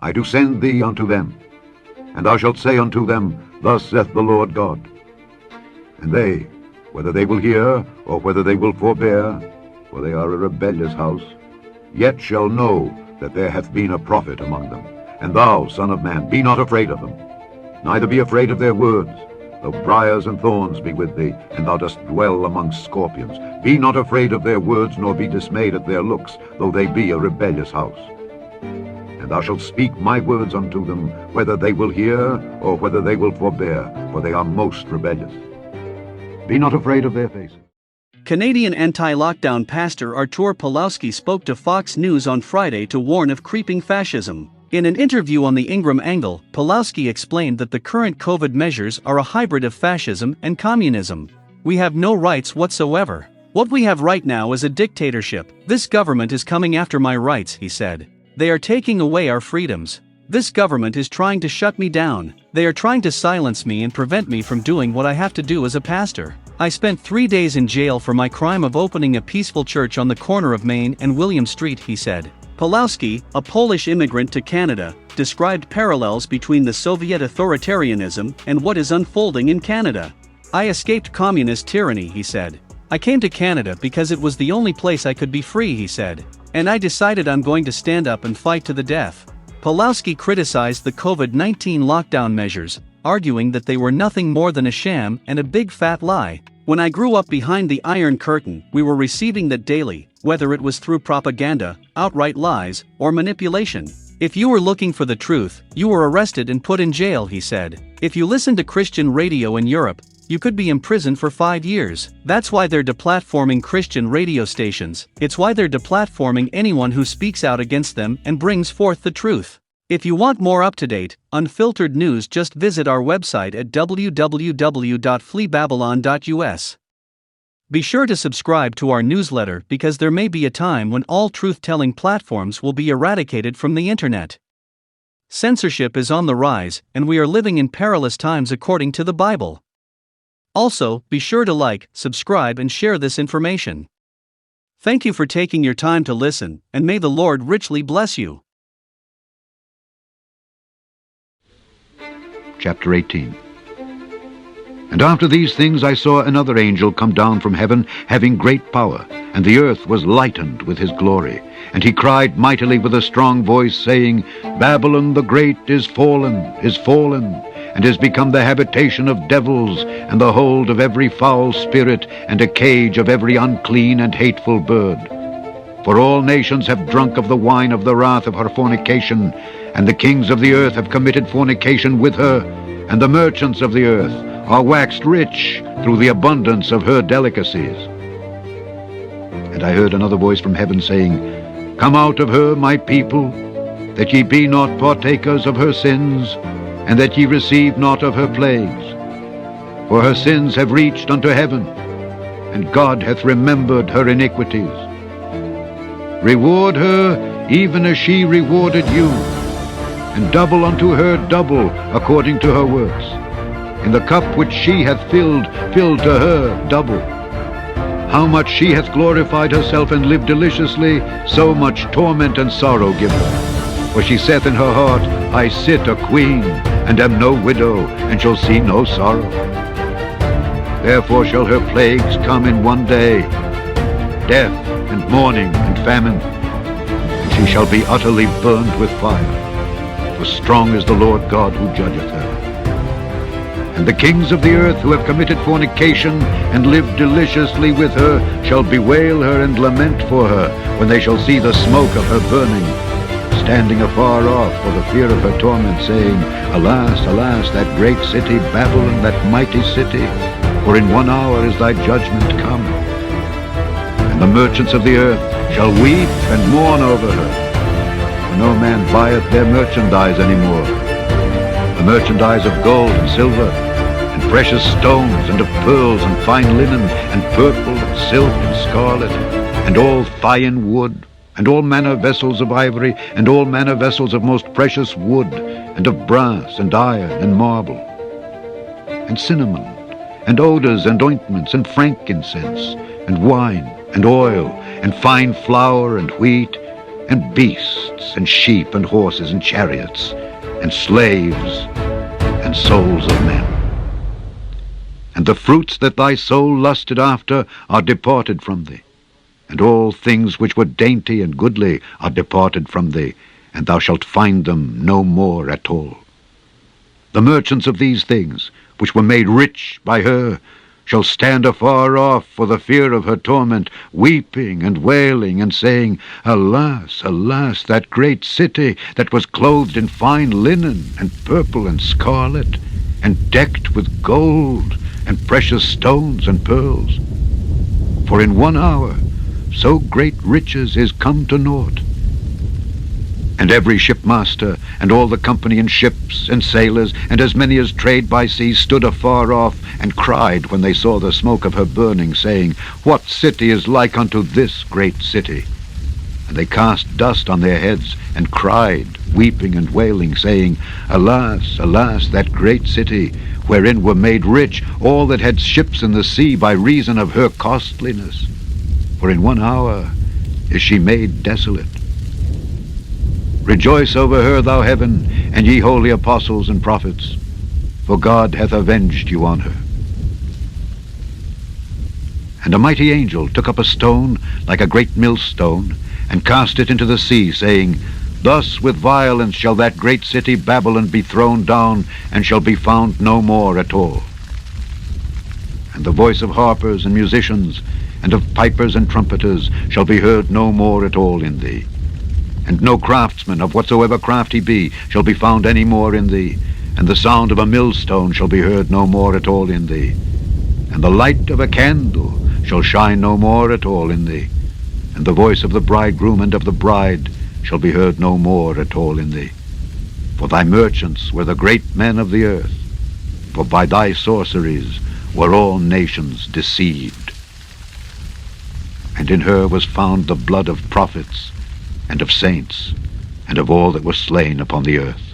I do send thee unto them. And thou shalt say unto them, Thus saith the Lord God. And they, whether they will hear, or whether they will forbear, for they are a rebellious house, yet shall know that there hath been a prophet among them. And thou, son of man, be not afraid of them, neither be afraid of their words, though briars and thorns be with thee, and thou dost dwell among scorpions. Be not afraid of their words, nor be dismayed at their looks, though they be a rebellious house. And thou shalt speak my words unto them, whether they will hear, or whether they will forbear, for they are most rebellious. Be not afraid of their faces. Canadian anti-lockdown pastor Arthur Polowski spoke to Fox News on Friday to warn of creeping fascism. In an interview on the Ingram Angle, Polowski explained that the current COVID measures are a hybrid of fascism and communism. We have no rights whatsoever. What we have right now is a dictatorship. This government is coming after my rights, he said. They are taking away our freedoms. This government is trying to shut me down. They are trying to silence me and prevent me from doing what I have to do as a pastor. I spent 3 days in jail for my crime of opening a peaceful church on the corner of Main and William Street, he said. Polowski, a Polish immigrant to Canada, described parallels between the Soviet authoritarianism and what is unfolding in Canada. I escaped communist tyranny, he said. I came to Canada because it was the only place I could be free, he said. And I decided I'm going to stand up and fight to the death. Polowski criticized the COVID-19 lockdown measures, arguing that they were nothing more than a sham and a big fat lie. When I grew up behind the Iron Curtain, we were receiving that daily, whether it was through propaganda, outright lies, or manipulation. If you were looking for the truth, you were arrested and put in jail, he said. If you listened to Christian radio in Europe, you could be imprisoned for 5 years. That's why they're deplatforming Christian radio stations. It's why they're deplatforming anyone who speaks out against them and brings forth the truth. If you want more up-to-date, unfiltered news, just visit our website at www.fleababylon.us. Be sure to subscribe to our newsletter because there may be a time when all truth-telling platforms will be eradicated from the internet. Censorship is on the rise, and we are living in perilous times according to the Bible. Also, be sure to like, subscribe, and share this information. Thank you for taking your time to listen, and may the Lord richly bless you. Chapter 18. And after these things I saw another angel come down from heaven, having great power, and the earth was lightened with his glory. And he cried mightily with a strong voice, saying, Babylon the great is fallen, and is become the habitation of devils, and the hold of every foul spirit, and a cage of every unclean and hateful bird. For all nations have drunk of the wine of the wrath of her fornication, and the kings of the earth have committed fornication with her, and the merchants of the earth are waxed rich through the abundance of her delicacies. And I heard another voice from heaven saying, Come out of her, my people, that ye be not partakers of her sins, and that ye receive not of her plagues. For her sins have reached unto heaven, and God hath remembered her iniquities. Reward her even as she rewarded you, and double unto her double according to her works. In the cup which she hath filled, fill to her double. How much she hath glorified herself and lived deliciously, so much torment and sorrow give her. For she saith in her heart, I sit a queen, and am no widow, and shall see no sorrow. Therefore shall her plagues come in one day, death and mourning and famine, and she shall be utterly burned with fire. For strong is the Lord God who judgeth her. And the kings of the earth who have committed fornication and lived deliciously with her shall bewail her and lament for her when they shall see the smoke of her burning, standing afar off for the fear of her torment, saying, Alas, alas, that great city, Babylon, that mighty city, for in 1 hour is thy judgment come. And the merchants of the earth shall weep and mourn over her. For no man buyeth their merchandise any more, the merchandise of gold and silver, and precious stones, and of pearls, and fine linen, and purple, and silk, and scarlet, and all fine wood, and all manner vessels of ivory, and all manner vessels of most precious wood, and of brass, and iron, and marble, and cinnamon, and odors, and ointments, and frankincense, and wine, and oil, and fine flour, and wheat, and beasts, and sheep, and horses, and chariots, and slaves, and souls of men. And the fruits that thy soul lusted after are departed from thee, and all things which were dainty and goodly are departed from thee, and thou shalt find them no more at all. The merchants of these things, which were made rich by her, shall stand afar off for the fear of her torment, weeping and wailing, and saying, Alas, alas, that great city that was clothed in fine linen, and purple and scarlet, and decked with gold, and precious stones and pearls. For in 1 hour so great riches is come to naught. And every shipmaster, and all the company in ships, and sailors, and as many as trade by sea, stood afar off, and cried when they saw the smoke of her burning, saying, What city is like unto this great city? And they cast dust on their heads, and cried, weeping and wailing, saying, Alas, alas, that great city, wherein were made rich all that had ships in the sea by reason of her costliness. For in 1 hour is she made desolate. Rejoice over her, thou heaven, and ye holy apostles and prophets, for God hath avenged you on her. And a mighty angel took up a stone like a great millstone, and cast it into the sea, saying, Thus with violence shall that great city Babylon be thrown down, and shall be found no more at all. And the voice of harpers and musicians, and of pipers and trumpeters, shall be heard no more at all in thee. And no craftsman of whatsoever craft he be shall be found any more in thee, and the sound of a millstone shall be heard no more at all in thee. And the light of a candle shall shine no more at all in thee, and the voice of the bridegroom and of the bride shall be heard no more at all in thee. For thy merchants were the great men of the earth, for by thy sorceries were all nations deceived. And in her was found the blood of prophets, and of saints, and of all that were slain upon the earth.